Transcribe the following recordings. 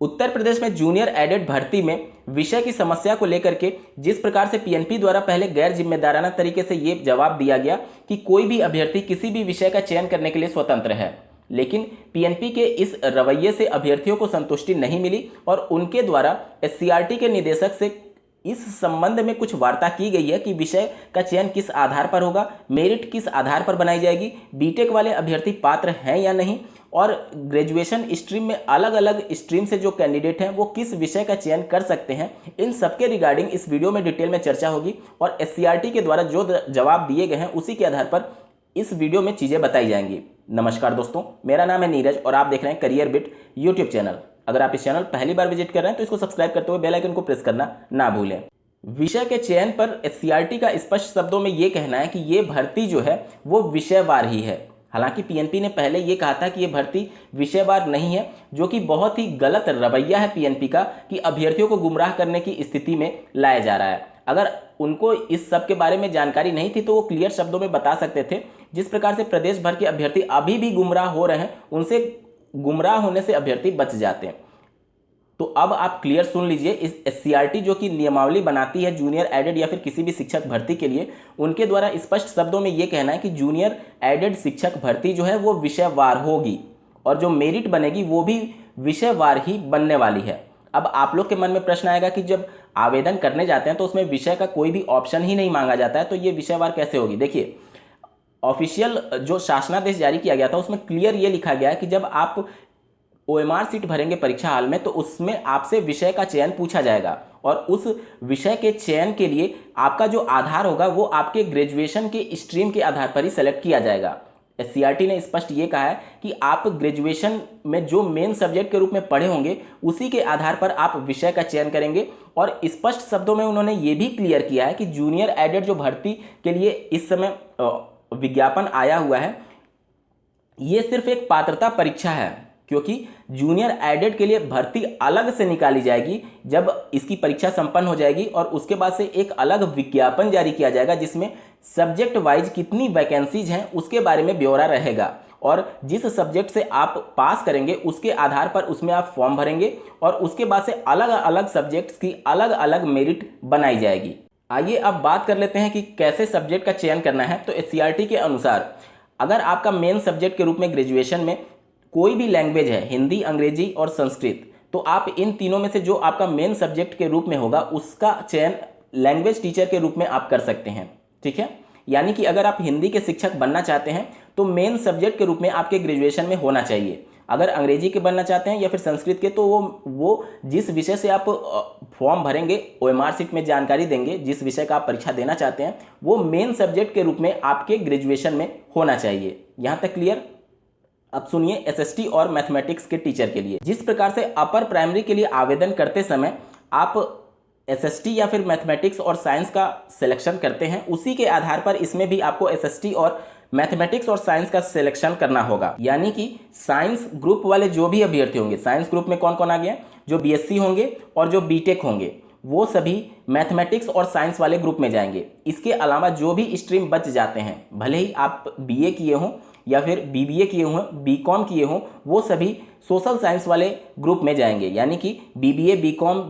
उत्तर प्रदेश में junior added भर्ती में विषय की समस्या को लेकर के जिस प्रकार से पीएनपी द्वारा पहले गैर जिम्मेदाराना तरीके से ये जवाब दिया गया कि कोई भी अभ्यर्थी किसी भी विषय का चयन करने के लिए स्वतंत्र है, लेकिन पीएनपी के इस रवैये से अभ्यर्थियों को संतुष्टि नहीं मिली और उनके द्वारा एससीईआरटी के निदेशक से इस संबंध में कुछ वार्ता की गई है कि विषय का चयन किस आधार पर होगा, मेरिट किस आधार पर बनाई जाएगी, बीटेक वाले अभ्यर्थी पात्र हैं या नहीं, और ग्रेजुएशन स्ट्रीम में अलग अलग स्ट्रीम से जो कैंडिडेट हैं वो किस विषय का चयन कर सकते हैं। इन सबके रिगार्डिंग इस वीडियो में डिटेल में चर्चा होगी और एससीईआरटी के द्वारा जो जवाब दिए गए हैं उसी के आधार पर इस वीडियो में चीज़ें बताई जाएंगी। नमस्कार दोस्तों, मेरा नाम है नीरज और आप देख रहे हैं करियर बिट यूट्यूब चैनल। अगर आप इस चैनल पहली बार विजिट कर रहे हैं तो इसको सब्सक्राइब करते हुए बेल आइकन को प्रेस करना ना भूलें। विषय के चयन पर एससीईआरटी का स्पष्ट शब्दों में ये कहना है कि ये भर्ती जो है वो विषयवार ही है। हालांकि पीएनपी ने पहले ये कहा था कि ये भर्ती विषयवार नहीं है, जो कि बहुत ही गलत रवैया है पीएनपी का कि अभ्यर्थियों को गुमराह करने की स्थिति में लाया जा रहा है। अगर उनको इस सब के बारे में जानकारी नहीं थी तो वो क्लियर शब्दों में बता सकते थे। जिस प्रकार से प्रदेश भर के अभ्यर्थी अभी भी गुमराह हो रहे हैं, उनसे गुमराह होने से अभ्यर्थी बच जाते हैं। तो अब आप क्लियर सुन लीजिए, इस एससीईआरटी जो कि नियमावली बनाती है जूनियर एडेड या फिर किसी भी शिक्षक भर्ती के लिए, उनके द्वारा स्पष्ट शब्दों में ये कहना है कि जूनियर एडेड शिक्षक भर्ती जो है वो विषयवार होगी और जो मेरिट बनेगी वो भी विषयवार ही बनने वाली है। अब आप लोग के मन में प्रश्न आएगा कि जब आवेदन करने जाते हैं तो उसमें विषय का कोई भी ऑप्शन ही नहीं मांगा जाता है, तो ये विषयवार कैसे होगी। देखिए, ऑफिशियल जो शासनादेश जारी किया गया था उसमें क्लियर ये लिखा गया है कि जब आप ओएमआर सीट भरेंगे परीक्षा हाल में तो उसमें आपसे विषय का चयन पूछा जाएगा और उस विषय के चयन के लिए आपका जो आधार होगा वो आपके ग्रेजुएशन के स्ट्रीम के आधार पर ही सेलेक्ट किया जाएगा। एससीईआरटी ने स्पष्ट ये कहा है कि आप ग्रेजुएशन में जो मेन सब्जेक्ट के रूप में पढ़े होंगे उसी के आधार पर आप विषय का चयन करेंगे। और स्पष्ट शब्दों में उन्होंने ये भी क्लियर किया है कि जूनियर एडेड जो भर्ती के लिए इस समय विज्ञापन आया हुआ है ये सिर्फ एक पात्रता परीक्षा है, क्योंकि जूनियर एडेड के लिए भर्ती अलग से निकाली जाएगी जब इसकी परीक्षा संपन्न हो जाएगी और उसके बाद से एक अलग विज्ञापन जारी किया जाएगा जिसमें सब्जेक्ट वाइज कितनी वैकेंसीज हैं उसके बारे में ब्यौरा रहेगा और जिस सब्जेक्ट से आप पास करेंगे उसके आधार पर उसमें आप फॉर्म भरेंगे और उसके बाद से अलग अलग सब्जेक्ट्स की अलग अलग मेरिट बनाई जाएगी। आइए अब बात कर लेते हैं कि कैसे सब्जेक्ट का चयन करना है। तो एससीईआरटी के अनुसार अगर आपका मेन सब्जेक्ट के रूप में ग्रेजुएशन में कोई भी लैंग्वेज है, हिंदी, अंग्रेजी और संस्कृत, तो आप इन तीनों में से जो आपका मेन सब्जेक्ट के रूप में होगा उसका चयन लैंग्वेज टीचर के रूप में आप कर सकते हैं। ठीक है, यानी कि अगर आप हिंदी के शिक्षक बनना चाहते हैं तो मेन सब्जेक्ट के रूप में आपके ग्रेजुएशन में होना चाहिए। अगर अंग्रेजी के बनना चाहते हैं या फिर संस्कृत के तो वो जिस विषय से आप फॉर्म भरेंगे, ओएमआर सीट में जानकारी देंगे, जिस विषय का आप परीक्षा देना चाहते हैं वो मेन सब्जेक्ट के रूप में आपके ग्रेजुएशन में होना चाहिए। यहाँ तक क्लियर। अब सुनिए एसएसटी और मैथमेटिक्स के टीचर के लिए जिस प्रकार से अपर प्राइमरी के लिए आवेदन करते समय आप एसएसटी या फिर मैथमेटिक्स और साइंस का सिलेक्शन करते हैं, उसी के आधार पर इसमें भी आपको एसएसटी और मैथमेटिक्स और साइंस का सिलेक्शन करना होगा। यानी कि साइंस ग्रुप वाले जो भी अभ्यर्थी होंगे, साइंस ग्रुप में कौन कौन आ गया, जो बीएससी होंगे और जो बीटेक होंगे वो सभी मैथमेटिक्स और साइंस वाले ग्रुप में जाएंगे। इसके अलावा जो भी स्ट्रीम बच जाते हैं, भले ही आप बीए किए हों या फिर बीबीए किए हों, बीकॉम किए हों, वो सभी सोशल साइंस वाले ग्रुप में जाएंगे। यानी कि बीबीए, बीकॉम,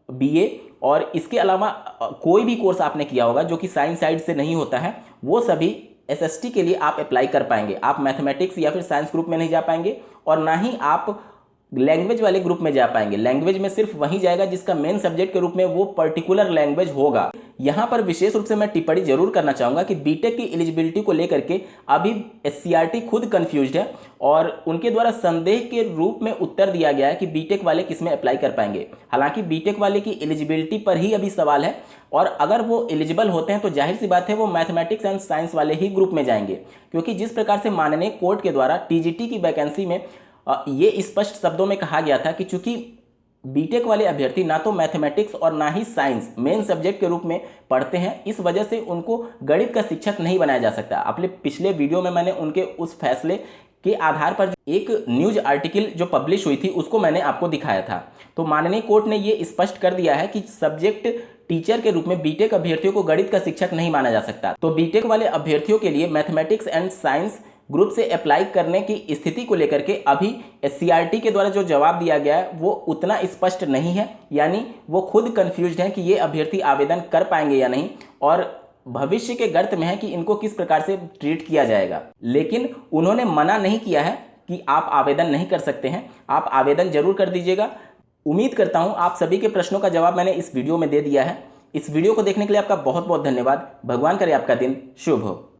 बीए और इसके अलावा कोई भी कोर्स आपने किया होगा जो कि साइंस साइड से नहीं होता है, वो सभी एसएसटी के लिए आप अप्लाई कर पाएंगे। आप मैथमेटिक्स या फिर साइंस ग्रुप में नहीं जा पाएंगे और ना ही आप लैंग्वेज वाले ग्रुप में जा पाएंगे। लैंग्वेज में सिर्फ वही जाएगा जिसका मेन सब्जेक्ट के रूप में वो पर्टिकुलर लैंग्वेज होगा। यहाँ पर विशेष रूप से मैं टिप्पणी जरूर करना चाहूँगा कि बीटेक की एलिजिबिलिटी को लेकर के अभी एससीईआरटी खुद कंफ्यूज्ड है और उनके द्वारा संदेह के रूप में उत्तर दिया गया है कि बीटेक वाले किस में अप्लाई कर पाएंगे। हालांकि बीटेक वाले की एलिजिबिलिटी पर ही अभी सवाल है और अगर वो एलिजिबल होते हैं तो जाहिर सी बात है वो मैथमेटिक्स एंड साइंस वाले ही ग्रुप में जाएंगे, क्योंकि जिस प्रकार से माननीय कोर्ट के द्वारा टीजीटी की वैकेंसी में ये स्पष्ट शब्दों में कहा गया था कि चूंकि बीटेक वाले अभ्यर्थी ना तो मैथमेटिक्स और ना ही साइंस मेन सब्जेक्ट के रूप में पढ़ते हैं, इस वजह से उनको गणित का शिक्षक नहीं बनाया जा सकता। अपने पिछले वीडियो में मैंने उनके उस फैसले के आधार पर एक न्यूज आर्टिकल जो पब्लिश हुई थी उसको मैंने आपको दिखाया था। तो माननीय कोर्ट ने ये स्पष्ट कर दिया है कि सब्जेक्ट टीचर के रूप में बीटेक अभ्यर्थियों को गणित का शिक्षक नहीं माना जा सकता। तो बीटेक वाले अभ्यर्थियों के लिए मैथमेटिक्स एंड साइंस ग्रुप से अप्लाई करने की स्थिति को लेकर के अभी सीआरटी के द्वारा जो जवाब दिया गया है वो उतना स्पष्ट नहीं है, यानी वो खुद कंफ्यूज्ड हैं कि ये अभ्यर्थी आवेदन कर पाएंगे या नहीं, और भविष्य के गर्त में है कि इनको किस प्रकार से ट्रीट किया जाएगा। लेकिन उन्होंने मना नहीं किया है कि आप आवेदन नहीं कर सकते हैं, आप आवेदन जरूर कर दीजिएगा। उम्मीद करता हूं आप सभी के प्रश्नों का जवाब मैंने इस वीडियो में दे दिया है। इस वीडियो को देखने के लिए आपका बहुत बहुत धन्यवाद। भगवान करे आपका दिन शुभ हो।